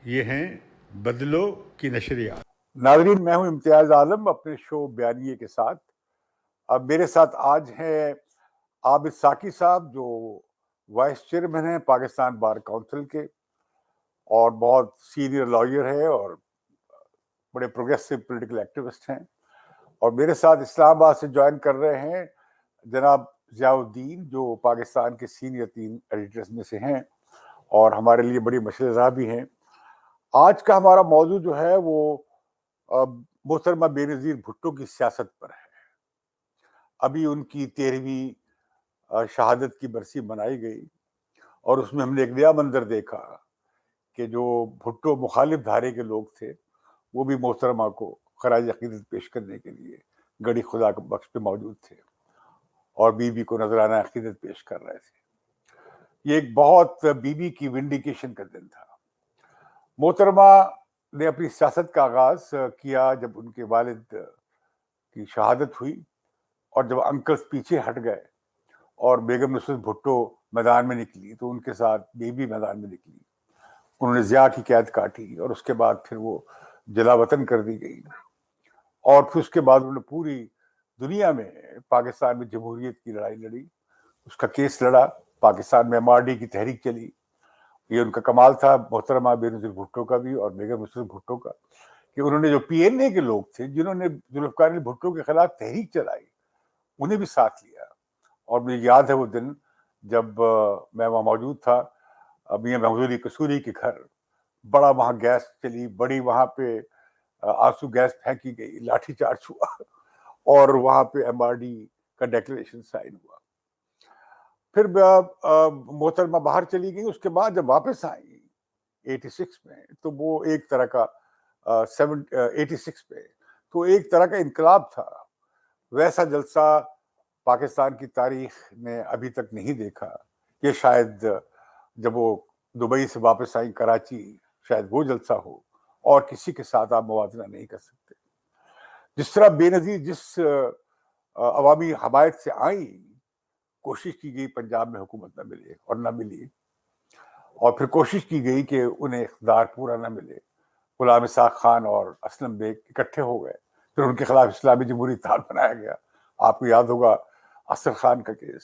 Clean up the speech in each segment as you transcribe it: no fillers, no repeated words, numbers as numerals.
یہ ہیں بدلو کی نشریات۔ ناظرین، میں ہوں امتیاز عالم اپنے شو بیانیے کے ساتھ۔ اب میرے ساتھ آج ہیں عابد ساکی صاحب، جو وائس چیئرمین ہیں پاکستان بار کونسل کے اور بہت سینئر لائر ہیں اور بڑے پروگریسو پولیٹیکل ایکٹیوسٹ ہیں، اور میرے ساتھ اسلام آباد سے جوائن کر رہے ہیں جناب ضیاء الدین، جو پاکستان کے سینئر 3 ایڈیٹرز میں سے ہیں اور ہمارے لیے بڑی مشرح راہ بھی ہیں۔ آج کا ہمارا موضوع جو ہے وہ محترمہ بے نظیر بھٹو کی سیاست پر ہے۔ ابھی ان کی 13ویں شہادت کی برسی منائی گئی، اور اس میں ہم نے ایک نیا منظر دیکھا کہ جو بھٹو مخالف دھارے کے لوگ تھے وہ بھی محترمہ کو خراج عقیدت پیش کرنے کے لیے گڑی خدا بخش پہ موجود تھے اور بی بی کو نذرانہ عقیدت پیش کر رہے تھے۔ یہ ایک بہت بی بی کی ونڈیکیشن کا دن تھا۔ محترمہ نے اپنی سیاست کا آغاز کیا جب ان کے والد کی شہادت ہوئی، اور جب انکلز پیچھے ہٹ گئے اور بیگم نصرت بھٹو میدان میں نکلی تو ان کے ساتھ بیوی میدان میں نکلی۔ انہوں نے ضیاء کی قید کاٹی اور اس کے بعد پھر وہ جلا وطن کر دی گئی، اور پھر اس کے بعد انہوں نے پوری دنیا میں پاکستان میں جمہوریت کی لڑائی لڑی، اس کا کیس لڑا، پاکستان میں MRD کی تحریک چلی۔ یہ ان کا کمال تھا محترمہ بے نظیر بھٹو کا بھی اور بیگم نصرت بھٹو کا، کہ انہوں نے جو PNA کے لوگ تھے جنہوں نے ذوالفقار علی بھٹو کے خلاف تحریک چلائی انہیں بھی ساتھ لیا۔ اور مجھے یاد ہے وہ دن جب میں وہاں موجود تھا، میاں محمود علی قصوری کے گھر بڑا وہاں گیس چلی، بڑی وہاں پہ آنسو گیس پھینکی گئی، لاٹھی چارج ہوا، اور وہاں پہ MRD کا ڈیکلیریشن سائن ہوا۔ پھر محترمہ باہر چلی گئی، اس کے بعد جب واپس آئی 86 میں تو وہ ایک طرح کا 86 میں تو ایک طرح کا انقلاب تھا۔ ویسا جلسہ پاکستان کی تاریخ نے ابھی تک نہیں دیکھا۔ یہ شاید جب وہ دبئی سے واپس آئی کراچی، شاید وہ جلسہ ہو، اور کسی کے ساتھ آپ موازنہ نہیں کر سکتے۔ جس طرح بے نظیر جس عوامی حمایت سے آئیں، کوشش کی گئی پنجاب میں حکومت نہ ملے اور نہ ملی، اور پھر کوشش کی گئی کہ انہیں اقتدار پورا نہ ملے۔ غلام اسحاق خان اور اسلم بیگ اکٹھے ہو گئے، پھر ان کے خلاف اسلامی جمہوری اتحاد بنایا گیا۔ آپ کو یاد ہوگا اصل خان کا کیس،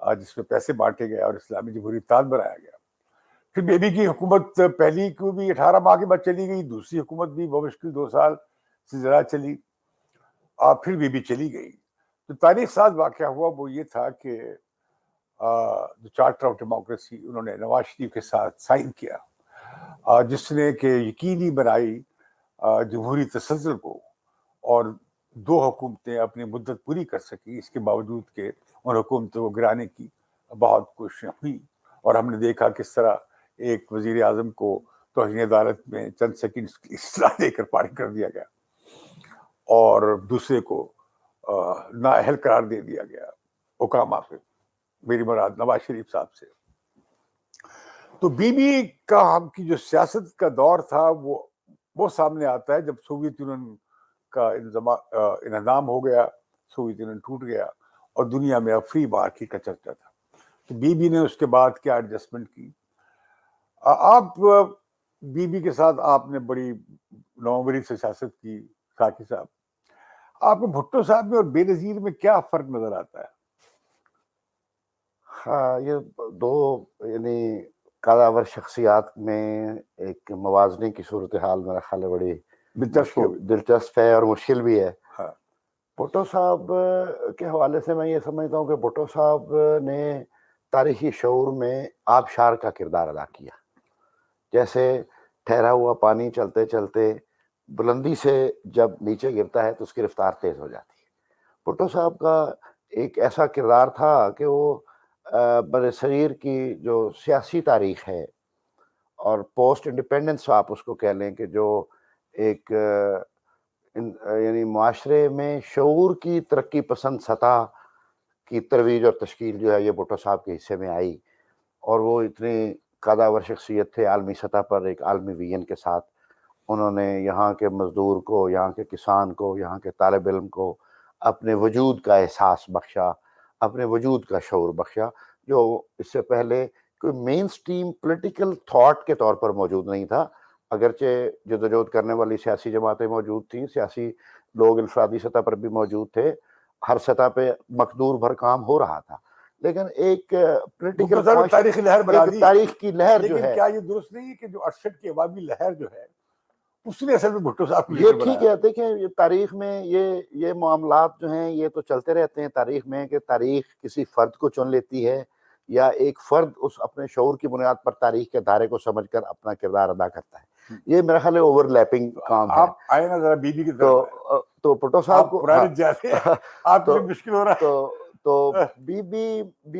جس میں پیسے بانٹے گئے اور اسلامی جمہوری اتحاد بنایا گیا۔ پھر بیبی کی حکومت پہلی کو بھی 18 ماہ کے بعد چلی گئی، دوسری حکومت بھی بمشکل 2 سال سے زیادہ چلی، اور پھر بیبی چلی گئی۔ تو تاریخ ساز واقعہ ہوا وہ یہ تھا کہ جو چارٹر آف ڈیموکریسی انہوں نے نواز شریف کے ساتھ سائن کیا، جس نے کہ یقینی بنائی جمہوری تسلسل کو، اور 2 حکومتیں اپنی مدت پوری کر سکی، اس کے باوجود کہ ان حکومتوں کو گرانے کی بہت کوششیں ہوئی، اور ہم نے دیکھا کس طرح ایک وزیر اعظم کو توہین عدالت میں چند سیکنڈز کی اصلاح دے کر فارغ کر دیا گیا، اور دوسرے کو نااہل قرار دے دیا گیا حکامہ پہ، میری مراد نواز شریف صاحب سے۔ تو بی بی کا ہم کی جو سیاست کا دور تھا وہ سامنے آتا ہے جب سوویت یونین کا انہدام ہو گیا، سوویت یونین ٹوٹ گیا، اور دنیا میں اب فری مارکیٹ کا چرچا تھا۔ تو بی بی نے اس کے بعد کیا ایڈجسٹمنٹ کی؟ آپ بی بی کے ساتھ آپ نے بڑی نومبری سے سیاست کی، ساکی صاحب، آپ کو بھٹو صاحب میں اور بے نظیر میں کیا فرق نظر آتا ہے؟ ہاں، یہ 2 یعنی قداور شخصیات میں ایک موازنے کی صورتحال میرا خیال ہے بڑی دلچسپ ہے اور مشکل بھی ہے۔ بھٹو صاحب کے حوالے سے میں یہ سمجھتا ہوں کہ بھٹو صاحب نے تاریخی شعور میں آبشار کا کردار ادا کیا۔ جیسے ٹھہرا ہوا پانی چلتے چلتے بلندی سے جب نیچے گرتا ہے تو اس کی رفتار تیز ہو جاتی ہے۔ بھٹو صاحب کا ایک ایسا کردار تھا کہ وہ برصغیر کی جو سیاسی تاریخ ہے اور پوسٹ انڈیپینڈنس آپ اس کو کہہ لیں کہ جو ایک یعنی معاشرے میں شعور کی ترقی پسند سطح کی ترویج اور تشکیل جو ہے یہ بھٹو صاحب کے حصے میں آئی، اور وہ اتنی قداور شخصیت تھے عالمی سطح پر، ایک عالمی ویژن کے ساتھ انہوں نے یہاں کے مزدور کو، یہاں کے کسان کو، یہاں کے طالب علم کو اپنے وجود کا احساس بخشا، اپنے وجود کا شعور بخشا، جو اس سے پہلے کوئی مین اسٹریم پولیٹیکل تھاٹ کے طور پر موجود نہیں تھا، اگرچہ جدوجہد کرنے والی سیاسی جماعتیں موجود تھیں، سیاسی لوگ انفرادی سطح پر بھی موجود تھے، ہر سطح پہ مقدور بھر کام ہو رہا تھا، لیکن ایک پولیٹیکل تاریخی لہر بنا دی، تاریخ کی لہر جو لیکن ہے، کیا یہ درست نہیں ہے کہ جو 68 کی عوامی لہر جو ہے اس نے اصل میں بھٹو صاحب کو یہ لیڈر ٹھیک بنایا؟ ہے، دیکھیں یہ تاریخ میں یہ معاملات جو ہیں یہ تو چلتے رہتے ہیں تاریخ میں، کہ تاریخ کسی فرد کو چن لیتی ہے یا ایک فرد اس اپنے شعور کی بنیاد پر تاریخ کے دھارے کو سمجھ کر اپنا کردار ادا کرتا ہے، یہ میرا خیال ہے اوور لیپنگ کام ہے۔ آپ آئے نا ذرا بی بی کی طرف، تو بھٹو صاحب آپ کو پرانے جاتے ہیں، آپ کے لیے مشکل ہو رہا ہے۔ تو بی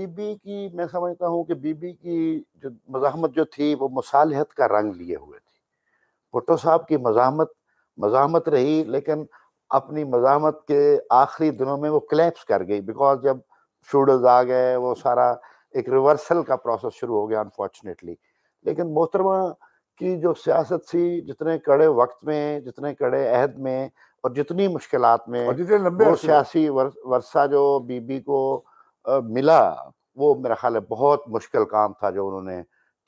بی کی میں سمجھتا ہوں کہ بی بی کی جو مزاحمت جو تھی وہ مصالحت کا رنگ لیے ہوئے تھی۔ بھٹو صاحب کی مزاحمت رہی، لیکن اپنی مزاحمت کے آخری دنوں میں وہ کلیپس کر گئی، بیکاز جب فیوڈلز آ گئے وہ سارا ایک ریورسل کا پروسیس شروع ہو گیا انفارچونیٹلی۔ لیکن محترمہ کی جو سیاست تھی، جتنے کڑے وقت میں، جتنے کڑے عہد میں اور جتنی مشکلات میں، اور جتنے لمبے وہ عرصے سیاسی ورثہ جو بی بی کو ملا، وہ میرا خیال ہے بہت مشکل کام تھا جو انہوں نے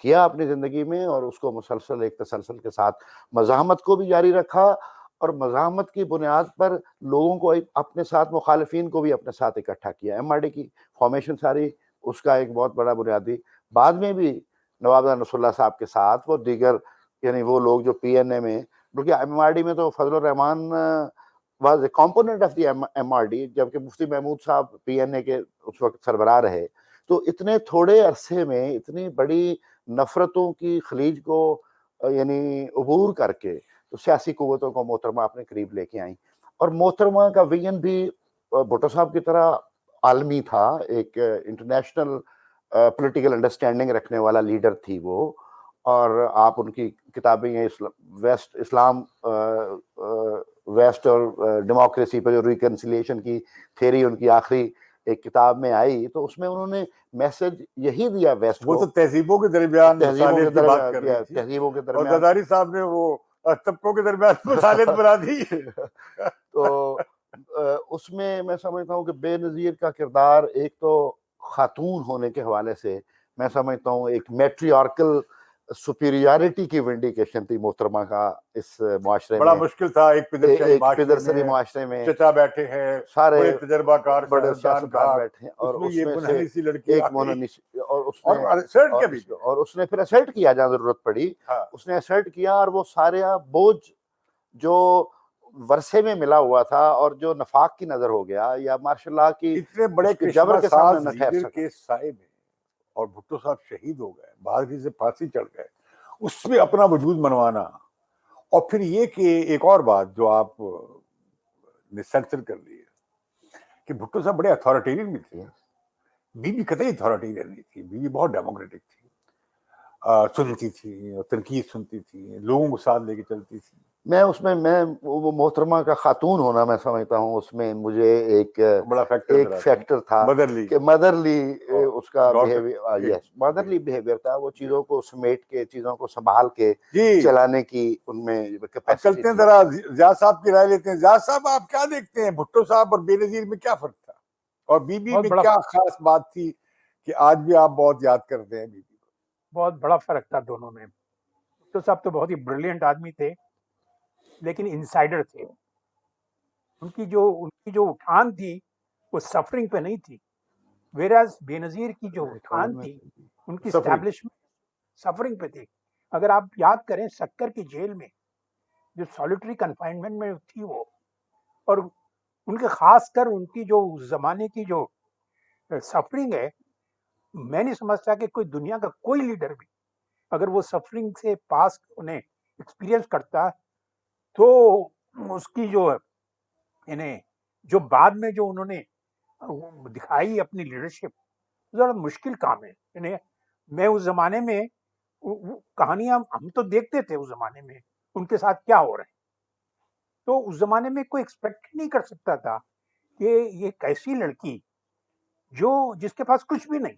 کیا اپنی زندگی میں، اور اس کو مسلسل ایک تسلسل کے ساتھ مزاحمت کو بھی جاری رکھا، اور مزاحمت کی بنیاد پر لوگوں کو اپنے ساتھ، مخالفین کو بھی اپنے ساتھ اکٹھا کیا۔ ایم آر ڈی کی فارمیشن ساری اس کا ایک بہت بڑا بنیادی، بعد میں بھی نواب نصر اللہ صاحب کے ساتھ وہ دیگر، یعنی وہ لوگ جو پی این اے میں، کیونکہ ایم آر ڈی میں تو Fazal ur Rehman was a component of the ایم آر ڈی، جبکہ مفتی محمود صاحب پی این اے کے اس وقت سربراہ رہے، تو اتنے تھوڑے عرصے میں اتنی بڑی نفرتوں کی خلیج کو یعنی عبور کر کے تو سیاسی قوتوں کو محترمہ اپنے قریب لے کے آئیں، اور محترمہ کا ویژن بھی بھٹو صاحب کی طرح عالمی تھا، ایک انٹرنیشنل پولیٹیکل انڈرسٹینڈنگ رکھنے والا لیڈر تھی وہ، اور آپ ان کی کتابیں ہیں اسلام ویسٹ اور ڈیموکریسی پہ جو ریکنسیلیشن کی تھیری ان کی آخری ایک کتاب میں آئی، تو اس میں انہوں نے میسج یہی دیا ویسٹ وہ کو، تو تہذیبوں کے درمیان مصالحت کی بات کر رہی تھی، تہذیبوں کے اور درمیان، زرداری صاحب نے وہ طبقوں کے درمیان مصالحت بنا دی۔ تو اس میں سمجھتا ہوں کہ بے نظیر کا کردار ایک تو خاتون ہونے کے حوالے سے میں سمجھتا ہوں ایک میٹریارکل سپیریارٹی کی ونڈیکیشن تھی محترمہ کا اس معاشرے بڑا میں، مشکل تھا، ایک پدرسری معاشرے میں چچا بیٹھے ہیں، سارے بڑے تجربہ کار بڑے سیاستدان سیاستدان بیٹھے ہیں، اور اس میں اس یہ میں سے منحنی سی لڑکی ایک آ گئی، منحنی اور اس اور نے assault کیا بھی اور اس نے پھر اسرٹ کیا جہاں ضرورت پڑی، ہاں۔ اس نے اسرٹ کیا، اور وہ سارے بوجھ جو ورثے میں ملا ہوا تھا اور جو نفاق کی نظر ہو گیا یا ماشاء اللہ کی اتنے بڑے اس کے جبر کرشمہ کے سامنے ساز نہ ٹھہر لیڈر سکا۔ کے سائے میں، اور بھٹو صاحب شہید ہو گئے، بہادری سے پھانسی چڑھ گئے، اس میں اپنا وجود منوانا، اور پھر یہ کہ ایک اور بات جو آپ نے سینسر کر لی ہے کہ بھٹو صاحب بڑے اتھارٹیرین بھی تھے، بی بی قطعی اتھارٹیرین نہیں تھی، بی بی بہت ڈیموکریٹک تھی، سنتی تھی، تنقید سنتی تھی، لوگوں کو ساتھ لے کے چلتی تھی۔ میں وہ محترمہ کا خاتون ہونا میں سمجھتا ہوں اس میں مجھے ایک بڑا فیکٹر تھا مدرلی کہ مدرلی اس کا ڈاٹر، یس مدرلی بیہیویئر تھا، وہ چیزوں کو سمیٹ کے، چیزوں کو سنبھال کے جی چلانے کی ان میں اب کیپیسٹی چلتے ہیں تھی۔ ذرا زیاد صاحب کی رائے لیتے ہیں۔ زیاد صاحب آپ کیا دیکھتے ہیں بھٹو صاحب اور بے نظیر میں کیا فرق تھا، اور بی بی میں کیا خاص بات تھی کہ آج بھی آپ بہت یاد کرتے ہیں بی بی کو؟ بہت بڑا فرق تھا دونوں میں۔ بھٹو صاحب تو بہت ہی بریلینٹ آدمی تھے، لیکن انسائڈر تھے۔ ان کی جو اٹھان تھی وہ سفرنگ پہ نہیں تھی، ویراز بے نظیر کی جو اٹھان تھی ان کی اسٹیبلشمنٹ سفرنگ پہ تھی۔ اگر آپ یاد کریں سکر کی جیل میں جو سالیٹری کنفائنمنٹ میں تھی وہ، اور ان کے خاص کر ان کی جو اس زمانے کی جو سفرنگ ہے، میں نہیں سمجھتا کہ کوئی دنیا کا کوئی لیڈر بھی اگر وہ سفرنگ سے پاس انہیں ایکسپیرینس کرتا تو اس کی جو انہیں جو بعد میں جو انہوں نے دکھائی اپنی لیڈرشپ، ذرا مشکل کام ہے۔ انہیں میں اس زمانے میں کہانیاں ہم تو دیکھتے تھے اس زمانے میں ان کے ساتھ کیا ہو رہا ہے، تو اس زمانے میں کوئی ایکسپیکٹ نہیں کر سکتا تھا کہ یہ ایک ایسی لڑکی جس کے پاس کچھ بھی نہیں،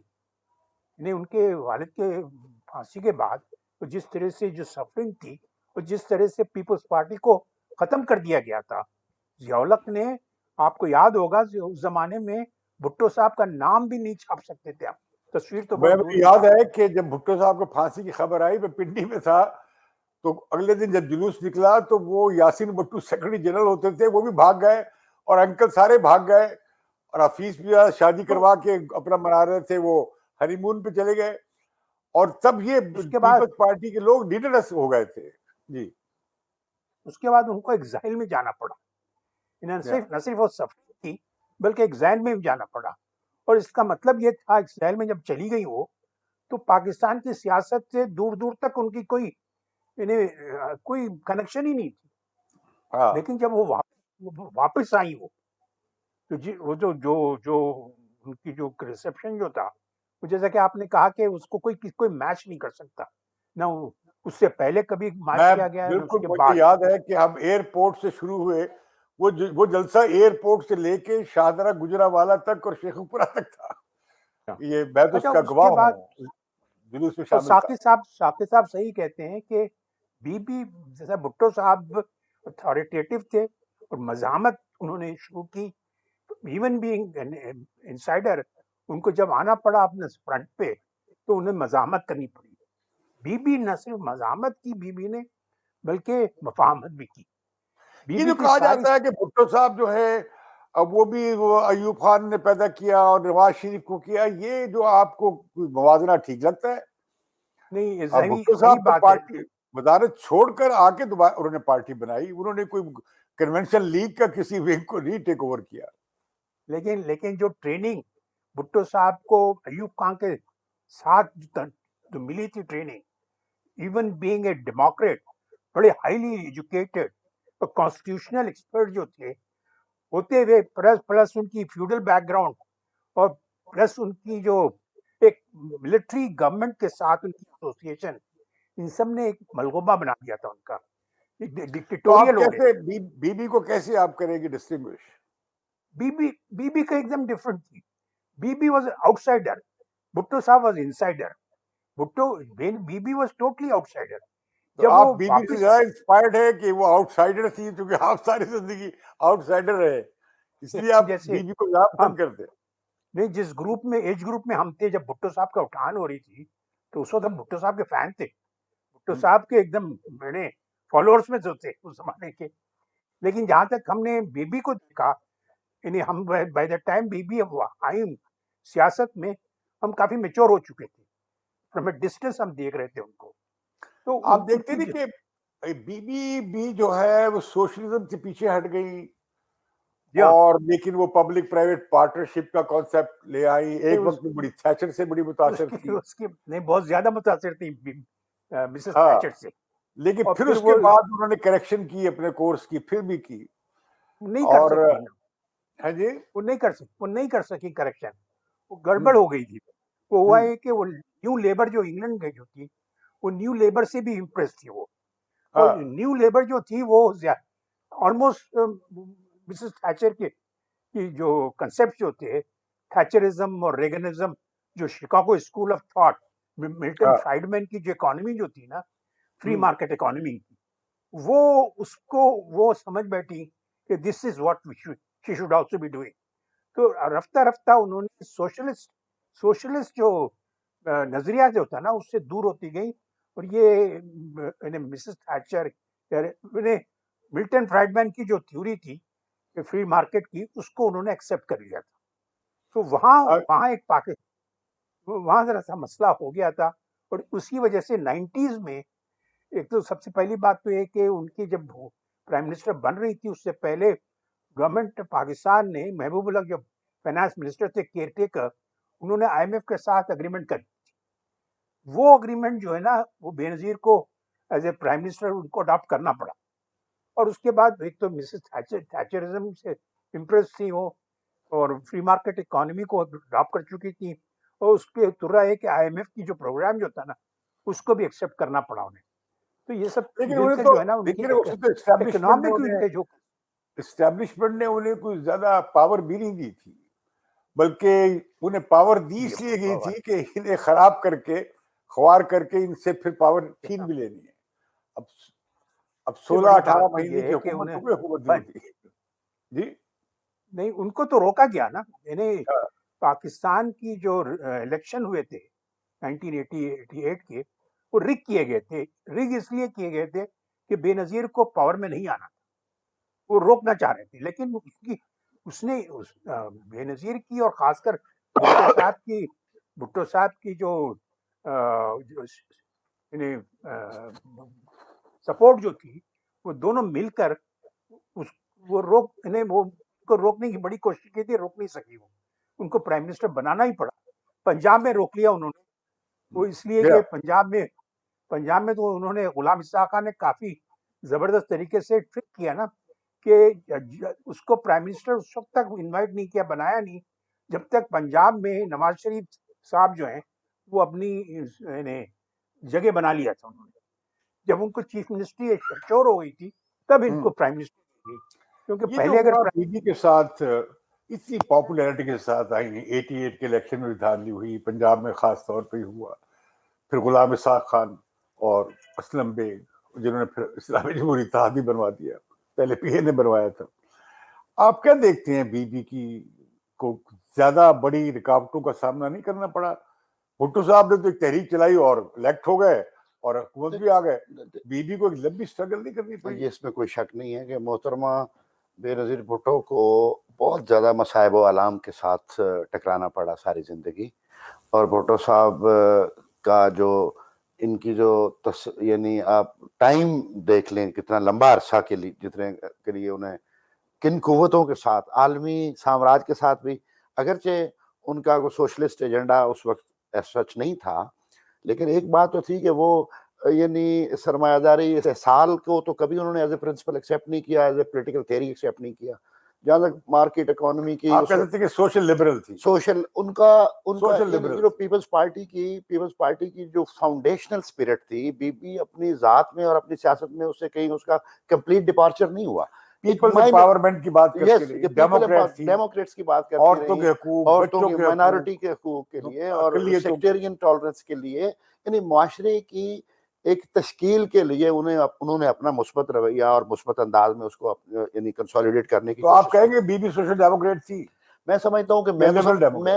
یعنی ان کے والد کے پھانسی کے بعد جس طرح سے جو سفرنگ تھی اور جس طرح سے پیپلز پارٹی کو ختم کر دیا گیا تھا، ضیاء الحق نے، آپ کو یاد ہوگا اس زمانے میں بھٹو صاحب کا نام بھی نہیں چھاپ سکتے تھے آپ، تصویر تو مجھے بہت دور یاد ہے کہ جب بھٹو صاحب کو پھانسی کی خبر آئی میں پنڈی میں تھا، تو اگلے دن جب جلوس نکلا تو وہ یاسین بھٹو سیکرٹری جنرل ہوتے تھے، وہ بھی بھاگ گئے اور انکل سارے بھاگ گئے، اور حفیظ بھی شادی کروا کے اپنا منا رہے تھے، وہ ہنی مون پہ چلے گئے، اور تب یہ اس کے بعد پیپلز پارٹی کے لوگ لیڈرس ہو گئے تھے. جی اس کے بعد ان کو ایگزائل میں جانا پڑا. نہ صرف وہ سفر تھی بلکہ ایگزائل میں بھی جانا پڑا. اور اس کا مطلب یہ تھا ایگزائل میں جب چلی گئی وہ تو پاکستان کی سیاست سے دور دور تک ان کی کوئی کنیکشن ہی نہیں تھی. لیکن جب وہ واپس آئی وہ جو ان کی جو ریسیپشن جو تھا، وہ جیسا کہ آپ نے کہا کہ اس کو کوئی میچ نہیں کر سکتا، نہ اس سے پہلے کبھی میچ کیا گیا ہے، بالکل مجھے یاد ہے کہ ہم ایئرپورٹ سے شروع ہوئے، وہ جلسہ ایئرپورٹ سے لے کے شاہدرہ گجرانوالہ تک اور شیخوپورہ تک تھا. یہ میں تو اس کا گواہ ہوں، جلوس میں شامل تھا. ثاقب صاحب صحیح کہتے ہیں کہ بی جیسا بھٹو صاحب اتھارٹیٹیو تھے اور مزاحمت انہوں نے شروع کی. ایون بینگ انسائڈر ان کو جب آنا پڑا اپنے فرنٹ پہ تو انہیں مزاحمت کرنی پڑی. بی نہ صرف مزاحمت کی بی نے بلکہ مفاہمت بھی کی. یہ جو کہا جاتا ہے کہ بھٹو صاحب جو ہے اب وہ ایوب خان نے پیدا کیا اور نواز شریف کو کیا، یہ جو آپ کو موازنہ ٹھیک لگتا ہے؟ نہیں، بھٹو صاحب تو پارٹی وزارت چھوڑ کر آ کے دوبارہ انہوں نے پارٹی بنائی، انہوں نے کوئی کنونشن لیگ کا کسی ونگ کو نہیں ٹیک اوور کیا. لیکن جو ٹریننگ بھٹو صاحب کو ایوب خان کے ساتھ جو ملی تھی training, even being a Democrat, بڑے ہائیلی ایجوکیٹڈ اور کانسٹیٹیوشنل ایکسپرٹ جو تھے ہوتے ہوئے، پلس ان کی فیوڈل بیک گراؤنڈ اور پلس ان کی جو ایک ملٹری گورنمنٹ کے ساتھ ان کی ایسوسیشن، ان سب نے ایک ملغوبہ بنا دیا تھا ان کا. ڈکٹیٹوریل ہو گئے. بی بی کو کیسے آپ کریں گے ڈسٹنگوش؟ بی بی کا ایک دم ڈفرنٹ تھی. B B was outsider, Bhutto صاحب was insider. B B was totally outsider. جب آپ بی بی سے زیادہ انسپائرڈ ہے کہ وہ آؤٹ سائڈر تھی، کیونکہ آپ ساری زندگی آؤٹ سائڈر رہے، اس لیے آپ بی بی کو زیادہ پسند کرتے. نہیں، جس گروپ میں ایج گروپ میں ہم تھے جب بھٹو صاحب کا اٹھان ہو رہی تھی تو اس وقت ہم بھٹو صاحب کے فین تھے. بھٹو صاحب کے ایک دم بڑے فالوورز میں جو تھے اس زمانے کے. لیکن جہاں تک ہم نے بی بی کو دیکھا، یعنی ہم by the time B B آئی سیاست میں، ہم کافی میچور ہو چکے تھے. فرام اے ڈسٹینس ہم دیکھ رہے تھے ان کو. تو آپ دیکھتے نہیں کہ بی بی جو ہے وہ سوشلزم سے پیچھے ہٹ گئی، اور لیکن وہ پبلک پرائیویٹ پارٹنرشپ کا کانسیپٹ لے آئی. ایک وقت میں بڑی تھیچر سے بڑی متاثر تھی، اس کی نہیں بہت زیادہ متاثر تھی مسز تھیچر سے. لیکن پھر اس کے بعد انہوں نے کریکشن کی اپنے کورس کی، پھر بھی کی. نہیں کر سکی. ہاں جی، وہ نہیں کر سکی کریکشن، وہ گڑبڑ ہو گئی تھی. وہ ہوا ہے کہ وہ نیو لیبر جو انگلینڈ گئی جو تھی، وہ نیو لیبر سے بھی امپریس تھی. وہ نیو لیبر جو تھی وہ آلموسٹ مسز تھیچر کی جو کنسیپٹ جو تھے، تھیچرزم اور ریگنزم، جو Chicago school of thought, Milton Friedman کی جو اکانومی جو تھی نا، فری مارکیٹ اکانومی کی، وہ سمجھ بیٹھی کہ this is what she should also be doing. تو رفتہ رفتہ انہوں نے سوشلسٹ جو نظریہ جو تھا نا اس سے دور ہوتی گئی. اور یہ مسز تھیچر ملٹن فرائیڈمین کی جو تھیوری تھی فری مارکیٹ کی، اس کو انہوں نے ایکسیپٹ کر لیا تھا. تو وہاں ذرا سا مسئلہ ہو گیا تھا. اور اسی وجہ سے 90s میں ایک تو سب سے پہلی بات تو یہ کہ ان کی جب پرائم منسٹر بن رہی تھی، اس سے پہلے گورنمنٹ پاکستان نے محبوب اللہ جو فائنانس منسٹر تھے کیئر ٹیکر، انہوں نے آئی ایم ایف کے ساتھ اگریمنٹ کر دی. وہ اگریمنٹ جو ہے نا، وہ بے نظیر کو ایز اے پرائم منسٹر ان کو اڈاپٹ کرنا پڑا. اور اس کے بعد ایک تو مسز تھیچرزم سے امپریس تھی وہ، اور فری مارکیٹ اکانومی کو اڈاپٹ کر چکی تھی. اور اس پہ ترا ہے کہ آئی ایم ایف کی جو پروگرام جو تھا نا، اس کو بھی ایکسیپٹ کرنا پڑا انہیں. تو یہ سب جو ہے نا اسٹیبلشمنٹ نے انہیں کوئی زیادہ پاور بھی نہیں دی تھی، بلکہ انہیں پاور دی اس لیے گئی تھی کہ انہیں خراب کر کے، خوار کر کے ان سے پھر پاور چھین بھی لینی ہے. اب 16-18 مہینے کی حکومت نہیں تھی. جی نہیں، ان کو تو روکا گیا نا. یعنی پاکستان کی جو الیکشن ہوئے تھے 1988 کے، وہ رگ کیے گئے تھے. رگ اس لیے کیے گئے تھے کہ بے نظیر کو پاور میں نہیں آنا تھا، وہ روکنا چاہ رہے تھے. لیکن اس نے بے نظیر کی اور خاص کر بھٹو صاحب کی جو سپورٹ جو تھی، وہ دونوں مل کر وہ کو روکنے کی بڑی کوشش کی تھی، روک نہیں سکی. وہ ان کو پرائم منسٹر بنانا ہی پڑا. پنجاب میں روک لیا انہوں نے، وہ اس لیے کہ پنجاب میں تو انہوں نے غلام اسحاق خان نے کافی زبردست طریقے سے ٹرک کیا نا، کہ اس کو پرائم منسٹر اس وقت تک انوائٹ نہیں کیا، بنایا نہیں، جب تک پنجاب میں نواز شریف صاحب جو ہیں وہ اپنی جگہ بنا لیا تھا انہوں نے. جب ان کو چیف منسٹری شور ہو گئی تھی تب ان کو پرائم منسٹر دی گئی، کیونکہ پہلے اگر بی بی کے ساتھ اتنی پاپولیرٹی کے ساتھ آئی ہیں. 88 کے الیکشن میں بھی دھاندلی ہوئی، پنجاب میں خاص طور پہ ہوا. پھر غلام اسحاق خان اور اسلم بیگ، جنہوں نے پھر اسلامی جمہوری اتحاد بھی بنوا دیا، پہلے پی اے نے بنوایا تھا. آپ کیا دیکھتے ہیں بی بی کی کو زیادہ بڑی رکاوٹوں کا سامنا نہیں کرنا پڑا؟ بھٹو صاحب نے تو ایک تحریک چلائی اور الیکٹ ہو گئے اور حکومت بھی آ گئے. بی بی کو ایک لمبی سٹرگل نہیں کرنی پڑی؟ اس میں کوئی شک نہیں ہے کہ محترمہ بے نظیر بھٹو کو بہت زیادہ مصائب و آلام کے ساتھ ٹکرانا پڑا ساری زندگی. اور بھٹو صاحب کا جو ان کی جو یعنی آپ ٹائم دیکھ لیں کتنا لمبا عرصہ کے لیے جتنے کے لیے انہیں کن قوتوں کے ساتھ، عالمی سامراج کے ساتھ بھی، اگرچہ ان کا کوئی سوشلسٹ ایجنڈا اس وقت ایس سچ نہیں تھا، لیکن ایک بات تو تھی کہ وہ یعنی سرمایہ داری سال کو تو کبھی انہوں نے ایز اے پرنسپل ایکسیپٹ نہیں کیا، as a political theory accept نہیں کیا. جہاں تک مارکیٹ اکانومی کی، آپ کہہ سکتے ہیں کہ سوشل لبرل تھی. سوشل ان کا پیپلز پارٹی کی جو فاؤنڈیشنل اسپرٹ تھی، بی بی اپنی ذات میں اور اپنی سیاست میں اس سے کہیں اس کا کمپلیٹ ڈپارچر نہیں ہوا. پیپلز امپاورمنٹ کی بات کرتے رہی، ڈیموکریٹس کی بات کرتے عورتوں کے حقوق، عورتوں کے مائنارٹی کے حقوق کے لیے اور سیکٹیرین ٹالرنس کے لیے، یعنی معاشرے کی ایک تشکیل کے لیے انہوں نے اپنا مثبت رویہ اور مثبت انداز میں اس کو یعنی کنسولیڈیٹ کرنے کی تو آپ کہیں گے بی بی سوشل ڈیموکریٹ تھی؟ میں سمجھتا ہوں کہ میں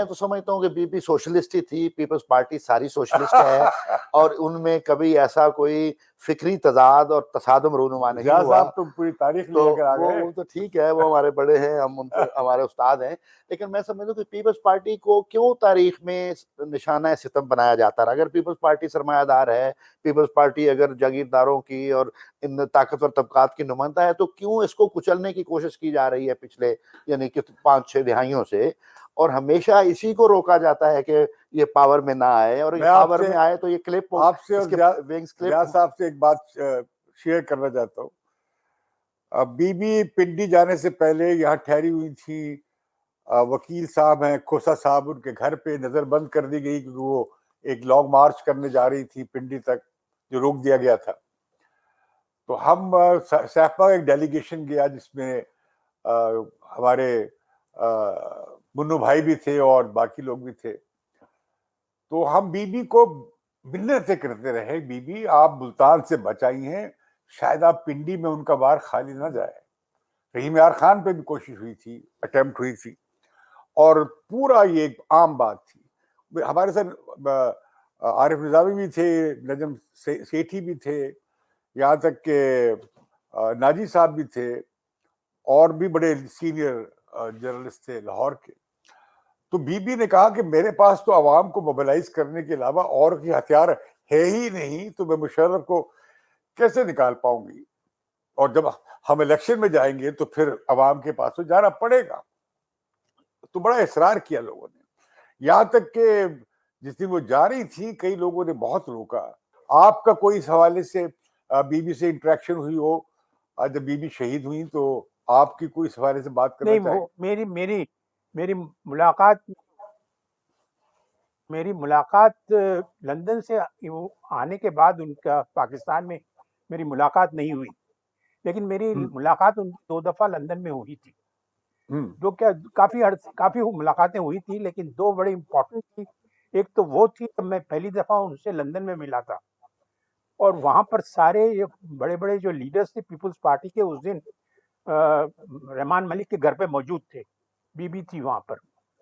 تو سمجھتا ہوں کہ بی پی سوشلسٹ ہی تھی. پیپلز پارٹی ساری سوشلسٹ ہے اور ان میں کبھی ایسا کوئی فکری تضاد اور تصادم رونما نہیں ہوا. تو پوری تاریخ لے کر آ گئے. وہ تو ٹھیک ہے، وہ ہمارے بڑے ہیں، ہم ان سے ہمارے استاد ہیں، لیکن میں سمجھتا ہوں کہ پیپلز پارٹی کو کیوں تاریخ میں نشانہ ستم بنایا جاتا رہا. اگر پیپلز پارٹی سرمایہ دار ہے، پیپلز پارٹی اگر جاگیرداروں کی اور ان طاقتور طبقات کی نمائندہ ہے، تو کیوں اس کو کچلنے کی کوشش کی جا رہی ہے پچھلے یعنی کہ 5-6 دہائیوں سے؟ اور ہمیشہ اسی کو روکا جاتا ہے کہ یہ پاور میں نہ آئے، اور پاور میں آئے تو یہ کلپ آپ سے صاحب سے ایک بات شیئر کرنا چاہتا ہوں. بی بی پنڈی جانے سے پہلے یہاں ٹھہری ہوئی تھی. وکیل صاحب ہیں کھوسا صاحب، ان کے گھر پہ نظر بند کر دی گئی کیونکہ وہ ایک لانگ مارچ کرنے جا رہی تھی پنڈی تک، جو روک دیا گیا تھا. تو ہم سیفا ایک ڈیلیگیشن گیا جس میں ہمارے منو بھائی بھی تھے اور باقی لوگ بھی تھے. تو ہم بی بی کو منتیں کرتے رہے، بی بی آپ ملتان سے بچائی ہیں، شاید آپ پنڈی میں ان کا بار خالی نہ جائے. رحیم یار خان پہ بھی کوشش ہوئی تھی، اٹیمپٹ ہوئی تھی، اور پورا یہ ایک عام بات تھی. ہمارے ساتھ عارف نظامی بھی تھے، نجم سیٹھی بھی تھے، یہاں تک کہ ناجی صاحب بھی تھے، اور بھی بڑے سینئر جرنلسٹ تھے لاہور کے. تو بی بی نے کہا کہ میرے پاس تو عوام کو موبلائز کرنے کے علاوہ اور کوئی ہتھیار ہے ہی نہیں، تو میں مشرف کو کیسے نکال پاؤں گی، اور جب ہم الیکشن میں جائیں گے تو پھر عوام کے پاس تو جانا پڑے گا. تو بڑا اصرار کیا لوگوں نے، یہاں تک کہ جس دن وہ جا رہی تھی کئی لوگوں نے بہت روکا. آپ کا کوئی اس حوالے سے بی بی سے انٹریکشن ہوئی ہو جب بی بی شہید ہوئی، تو آپ کی کوئی اس حوالے سے بات کرنا چاہیں؟ نہیں، میری ملاقات لندن سے آنے کے بعد ان کا پاکستان میں میری ملاقات نہیں ہوئی، لیکن میری ملاقات ان 2 دفعہ لندن میں ہوئی تھی. جو کیا کافی ملاقاتیں ہوئی تھی، لیکن 2 بڑی امپورٹنٹ تھی. ایک تو وہ تھی جب میں پہلی دفعہ ان سے لندن میں ملا تھا، اور وہاں پر سارے بڑے بڑے جو لیڈرز تھے پیپلز پارٹی کے اس دن رحمان ملک کے گھر پہ موجود تھے. بی بی تھی وہاں پر،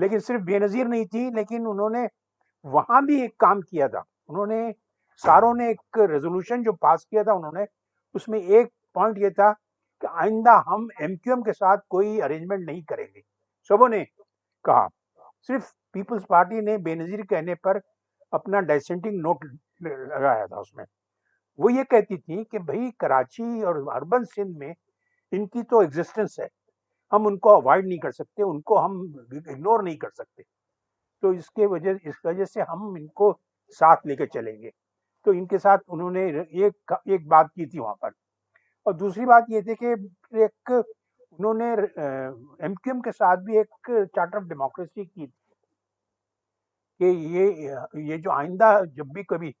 لیکن صرف بے نظیر نہیں تھی، لیکن انہوں نے وہاں بھی ایک کام کیا تھا. انہوں نے ساروں نے ایک ریزولوشن جو پاس کیا تھا، انہوں نے اس میں ایک پوائنٹ یہ تھا کہ آئندہ ہم ایم کیو ایم کے ساتھ کوئی ارینجمنٹ نہیں کریں گے. سبوں نے کہا. صرف پیپلز پارٹی نے بے نظیر کہنے پر اپنا ڈائسینٹنگ نوٹ لگایا تھا. اس میں وہ یہ کہتی تھی کہ بھائی کراچی اور اربن سندھ میں ان کی تو ایگزسٹنس ہے، ہم ان کو اوائڈ نہیں کر سکتے، ان کو ہم اگنور نہیں کر سکتے. تو اس وجہ سے ہم ان کو ساتھ لے کے چلیں گے. تو ان کے ساتھ انہوں نے ایک بات کی تھی وہاں پر. اور دوسری بات یہ تھی کہ ایک انہوں نے ایم کیو ایم کے ساتھ بھی ایک چارٹر آف ڈیموکریسی کی تھی کہ یہ جو آئندہ جب بھی کبھی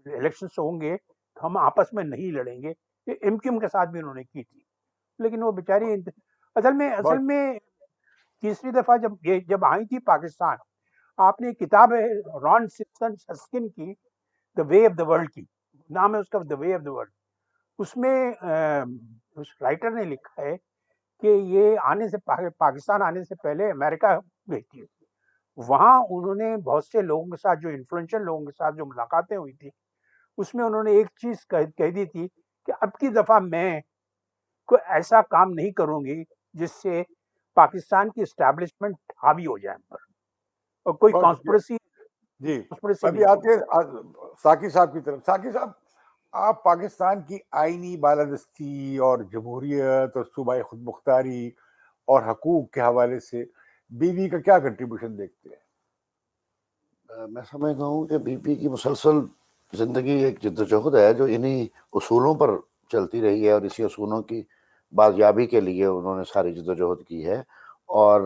الیکشنز ہوں گے تو ہم آپس میں نہیں لڑیں گے. یہ ایم کیو ایم کے ساتھ بھی انہوں نے کی تھی. لیکن وہ بیچاری اصل میں تیسری دفعہ جب آئی تھی پاکستان، آپ نے کتاب ہے ران سسکن کی دا وے آف دا ورلڈ کی، نام ہے اس کا دا وے آف دا ورلڈ. اس میں اس رائٹر نے لکھا ہے کہ یہ آنے سے پاکستان آنے سے پہلے امریکہ گئی تھی. وہاں انہوں نے بہت سے لوگوں کے ساتھ، جو انفلوئنشل لوگوں کے ساتھ جو ملاقاتیں ہوئی تھی، اس میں انہوں نے ایک چیز کہہ دی تھی کہ اب کی دفعہ میں کوئی ایسا کام نہیں کروں گی جس سے پاکستان کی اسٹیبلشمنٹ حاوی ہو جائے پر، اور کوئی کانسپریسی. جی ابھی آتے ہیں ساقی صاحب کی طرف. ساقی صاحب، آپ پاکستان کی آئینی بالادستی اور جمہوریت اور صوبائی خود مختاری اور حقوق کے حوالے سے بی بی کا کیا کنٹریبیوشن دیکھتے ہیں؟ میں سمجھتا ہوں کہ بی بی کی مسلسل زندگی ایک جدوجہد ہے جو انہی اصولوں پر چلتی رہی ہے، اور اسی اصولوں کی بازیابی کے لیے انہوں نے ساری جدوجہد کی ہے. اور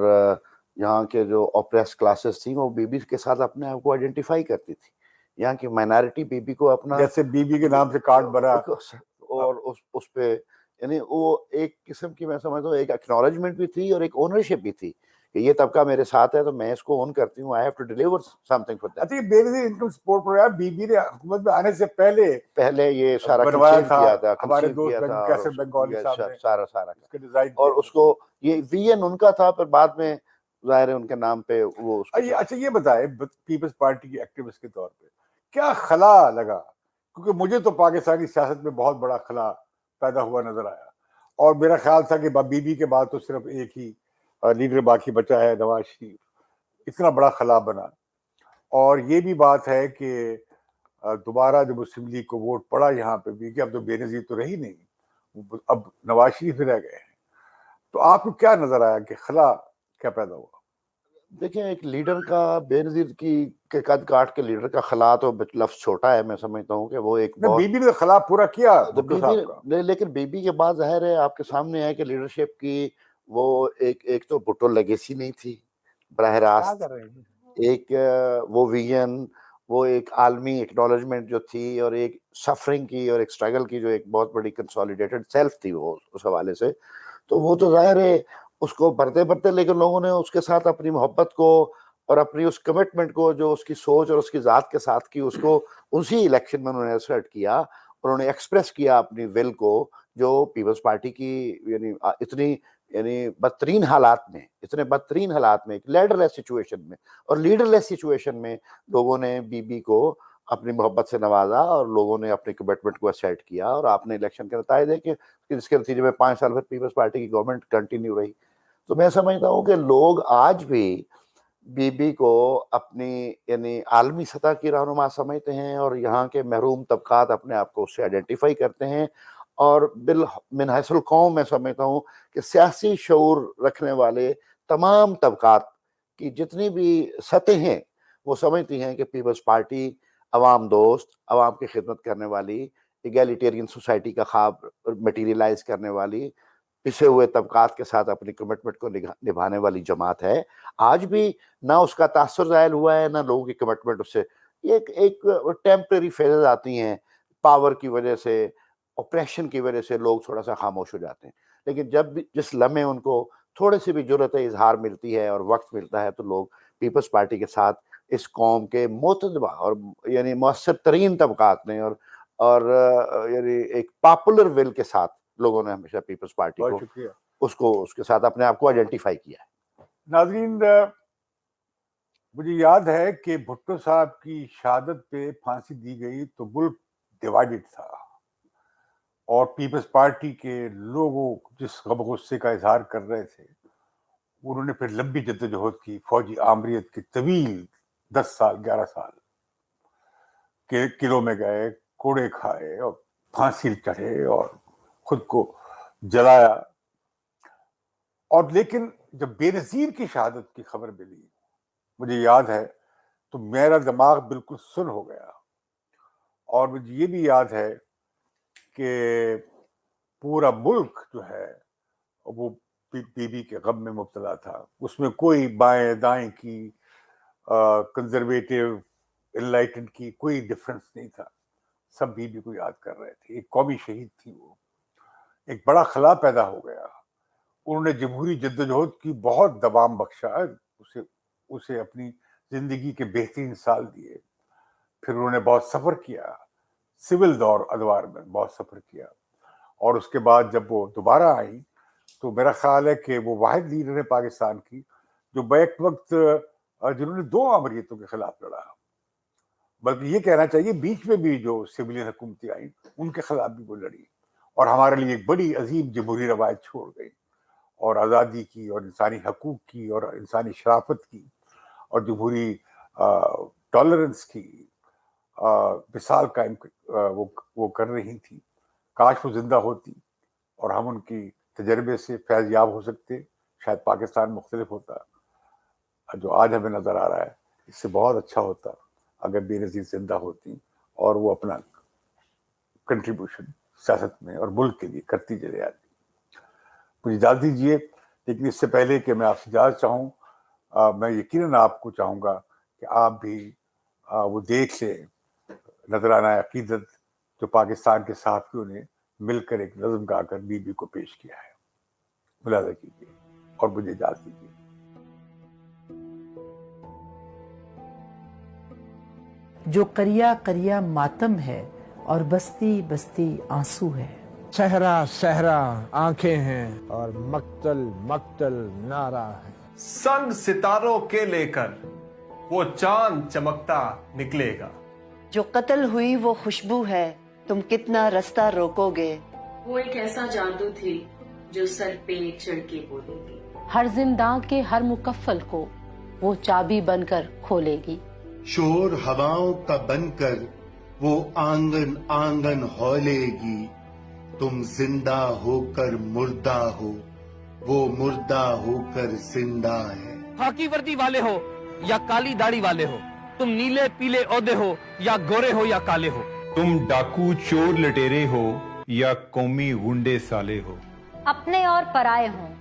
یہاں کے جو اوپریس کلاسز تھیں وہ بی بی کے ساتھ اپنے آپ کو آئیڈینٹیفائی کرتی تھی. یہاں کی مائنارٹی بی بی کو اپنا، جیسے بی بی کے نام سے کارڈ بنا، اور اس پہ یعنی وہ ایک قسم کی، میں سمجھتا ہوں ایک ایکنالجمنٹ بھی تھی اور ایک اونرشپ بھی تھی کہ یہ طبقہ میرے ساتھ ہے تو میں اس کو اون کرتی ہوں. I have to deliver something for them. اچھا، Benazir income support programme بی بی نے حکومت میں آنے سے پہلے یہ سارا بنوایا کنسیو کیا تھا، ہمارے کنسیو دوست کیا تھا، کیسر بنگالی صاحب نے سارا اس کے ڈیزائن اور اس کو یہ ویژن ان کا تھا، پھر بعد میں ظاہر ہے ان کے نام پہ وہ اس کو. اچھا یہ بتائے پیپلز پارٹی کی ایکٹیوسٹ کے طور پہ کیا خلا لگا؟ کیونکہ مجھے تو پاکستانی سیاست میں بہت بڑا خلا پیدا ہوا نظر آیا، اور میرا خیال تھا کہ بی بی کے بعد تو صرف ایک ہی لیڈر باقی بچا ہے، نواز شریف. اتنا بڑا خلا بنا. اور یہ بھی بات ہے کہ دوبارہ جب مسلم لیگ کو ووٹ پڑا یہاں پہ بھی کہ اب تو بے نظیر تو رہی نہیں، اب نواز شریف رہ گئے ہیں. تو آپ کو کیا نظر آیا کہ خلا کیا پیدا ہوا؟ دیکھیں، ایک لیڈر کا، بے نظیر کی کے قد کاٹ کے لیڈر کا خلا تو لفظ چھوٹا ہے. میں سمجھتا ہوں کہ وہ ایک بی بی نے خلا پورا کیا لیکن بی بی کے بعد ظاہر ہے آپ کے سامنے ہے کہ لیڈرشپ کی وہ ایک تو بھٹو لیگیسی نہیں تھی براہ راست، ایک وہ ویژن، وہ ایک عالمی ایکنالجمنٹ جو تھی، اور ایک سفرنگ کی اور ایک اسٹرگل کی جو ایک بہت بڑی کنسولیڈیٹڈ سیلف تھی وہ اس حوالے سے. تو وہ تو ظاہر ہے اس کو بھرتے لیکن لوگوں نے اس کے ساتھ اپنی محبت کو اور اپنی اس کمٹمنٹ کو جو اس کی سوچ اور اس کی ذات کے ساتھ کی، اس کو اسی الیکشن میں انہوں نے اسرٹ کیا. انہوں نے ایکسپریس کیا اپنی ول کو، جو پیپلز پارٹی کی یعنی اتنی بدترین حالات میں، اتنے بدترین حالات میں، ایک لیڈر لیس سچویشن میں اور لیڈر لیس سچویشن میں لوگوں نے بی بی کو اپنی محبت سے نوازا، اور لوگوں نے اپنی کمٹمنٹ کو اسیٹ کیا. اور آپ نے الیکشن کے نتائج دیکھے کہ جس کے نتیجے میں 5 سال پھر پیپلز پارٹی کی گورنمنٹ کنٹینیو رہی. تو میں سمجھتا ہوں کہ لوگ آج بھی بی بی کو اپنی یعنی عالمی سطح کی رہنما سمجھتے ہیں، اور یہاں کے محروم طبقات اپنے آپ کو اس سے آئیڈینٹیفائی کرتے ہیں. اور من حیث القوم میں سمجھتا ہوں کہ سیاسی شعور رکھنے والے تمام طبقات کی جتنی بھی سطح ہیں وہ سمجھتی ہیں کہ پیپلز پارٹی عوام دوست، عوام کی خدمت کرنے والی، ایگیلیٹیرین سوسائٹی کا خواب میٹیریلائز کرنے والی، پسے ہوئے طبقات کے ساتھ اپنی کمٹمنٹ کو نبھانے والی جماعت ہے. آج بھی نہ اس کا تاثر ظاہر ہوا ہے، نہ لوگوں کی کمٹمنٹ اس سے. ایک ٹیمپریری فیزز آتی ہیں، پاور کی وجہ سے، اپریشن کی وجہ سے لوگ تھوڑا سا خاموش ہو جاتے ہیں. لیکن جب بھی جس لمحے ان کو تھوڑے سی بھی جرأت اظہار ملتی ہے اور وقت ملتا ہے تو لوگ پیپلز پارٹی کے ساتھ اس قوم کے معتدبہ اور یعنی مؤثر ترین طبقات نے اور یعنی ایک پاپولر ول کے ساتھ لوگوں نے ہمیشہ پیپلز پارٹی کو اس کے ساتھ اپنے آپ کو آئیڈینٹیفائی کیا ہے. ناظرین، مجھے یاد ہے کہ بھٹو صاحب کی شہادت پہ پھانسی دی گئی تو ملک ڈیوائیڈڈ تھا، اور پیپلز پارٹی کے لوگوں جس غم غصے کا اظہار کر رہے تھے، انہوں نے پھر لمبی جدوجہد کی، فوجی آمریت کی طویل 10 سال 11 سال کے قلعوں میں گئے، کوڑے کھائے اور پھانسی چڑھے اور خود کو جلایا. اور لیکن جب بے نظیر کی شہادت کی خبر ملی، مجھے یاد ہے تو میرا دماغ بالکل سن ہو گیا. اور مجھے یہ بھی یاد ہے کہ پورا ملک جو ہے وہ بی بی کے غم میں مبتلا تھا. اس میں کوئی بائیں دائیں کی، کنزرویٹو انلائٹنڈ کی کوئی ڈفرنس نہیں تھا. سب بی بی کو یاد کر رہے تھے. ایک قومی شہید تھی وہ. ایک بڑا خلا پیدا ہو گیا. انہوں نے جمہوری جدوجہد کی بہت دوام بخشا، اسے اپنی زندگی کے بہترین سال دیے. پھر انہوں نے بہت سفر کیا، سول دور ادوار میں بہت سفر کیا. اور اس کے بعد جب وہ دوبارہ آئی تو میرا خیال ہے کہ وہ واحد لیڈر ہے پاکستان کی جو بیک وقت جنہوں نے 2 آمریتوں کے خلاف لڑا. بلکہ یہ کہنا چاہیے بیچ میں بھی جو سویلین حکومتیں آئیں ان کے خلاف بھی وہ لڑی، اور ہمارے لیے ایک بڑی عظیم جمہوری روایت چھوڑ گئی، اور آزادی کی اور انسانی حقوق کی اور انسانی شرافت کی اور جمہوری ٹالرنس کی مثال قائم وہ کر رہی تھی. کاش وہ زندہ ہوتی اور ہم ان کی تجربے سے فیض یاب ہو سکتے. شاید پاکستان مختلف ہوتا. جو آج ہمیں نظر آ رہا ہے اس سے بہت اچھا ہوتا اگر بے نظیر زندہ ہوتی اور وہ اپنا کنٹریبیوشن سیاست میں اور ملک کے لیے کرتی چلے آتی. مجھے اجازت دیجیے، لیکن اس سے پہلے کہ میں آپ سے اجازت چاہوں، میں یقیناً آپ کو چاہوں گا کہ آپ بھی وہ دیکھ لیں نذرانہ عقیدت جو پاکستان کے صحافیوں نے مل کر ایک نظم گا کر بی بی کو پیش کیا ہے. ملاحظہ کیجیے اور مجھے اجازت دیجیے. جو کریا کریا ماتم ہے اور بستی بستی آنسو ہے. صحرا صحرا آنکھیں ہیں اور مقتل مقتل نعرہ ہے. سنگ ستاروں کے لے کر وہ چاند چمکتا نکلے گا. جو قتل ہوئی وہ خوشبو ہے، تم کتنا رستہ روکو گے. وہ ایک ایسا جادو تھی جو سر پہ چڑھ کے بولے گی. ہر زنداں کے ہر مکفل کو وہ چابی بن کر کھولے گی. شور ہواؤں کا بن کر وہ آنگن آنگن ہولے گی. تم زندہ ہو کر مردہ ہو، وہ مردہ ہو کر زندہ ہے. خاکی وردی والے ہو یا کالی داڑھی والے ہو، تم نیلے پیلے عہدے ہو یا گورے ہو یا کالے ہو، تم ڈاکو چور لٹیرے ہو یا قومی غنڈے سالے ہو، اپنے اور پرائے ہوں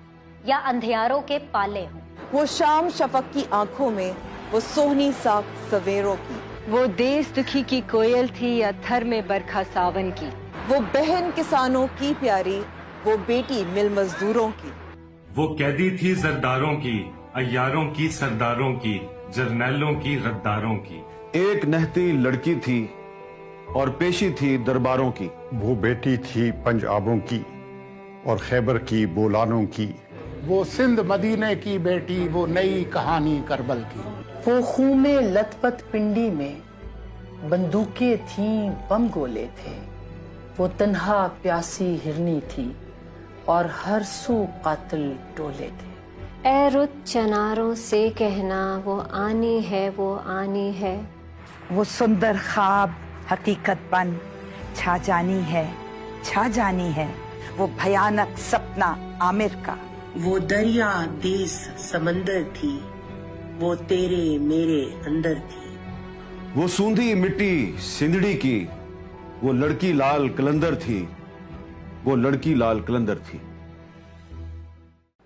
یا اندھیاروں کے پالے ہوں. وہ شام شفق کی آنکھوں میں، وہ سوہنی ساکھ سویروں کی، وہ دیس دکھی کی کوئل تھی یا تھر میں برکھا ساون کی، وہ بہن کسانوں کی پیاری، وہ بیٹی مل مزدوروں کی. وہ قیدی تھی زرداروں کی، عیاروں کی سرداروں کی، جرنیلوں کی غداروں کی. ایک نہتی لڑکی تھی اور پیشی تھی درباروں کی. وہ بیٹی تھی پنجابوں کی اور خیبر کی بولانوں کی. وہ سندھ مدینے کی بیٹی، وہ نئی کہانی کربل کی. وہ خون میں لت پت پنڈی میں بندوقیں تھیں، بم گولے تھے. وہ تنہا پیاسی ہرنی تھی اور ہر سو قاتل ٹولے تھے. اے رت چناروں سے کہنا وہ آنی ہے، وہ آنی ہے. وہ سندر خواب حقیقت بن چھا جانی ہے، چھا جانی ہے. وہ بھیانک سپنا عامر کا. وہ دریا دیس سمندر تھی، وہ تیرے میرے اندر تھی. وہ سوندھی مٹی سندڑی کی، وہ لڑکی لال کلندر تھی، وہ لڑکی لال کلندر تھی.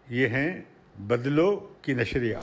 یہ ہیں بدلو کی نشریات.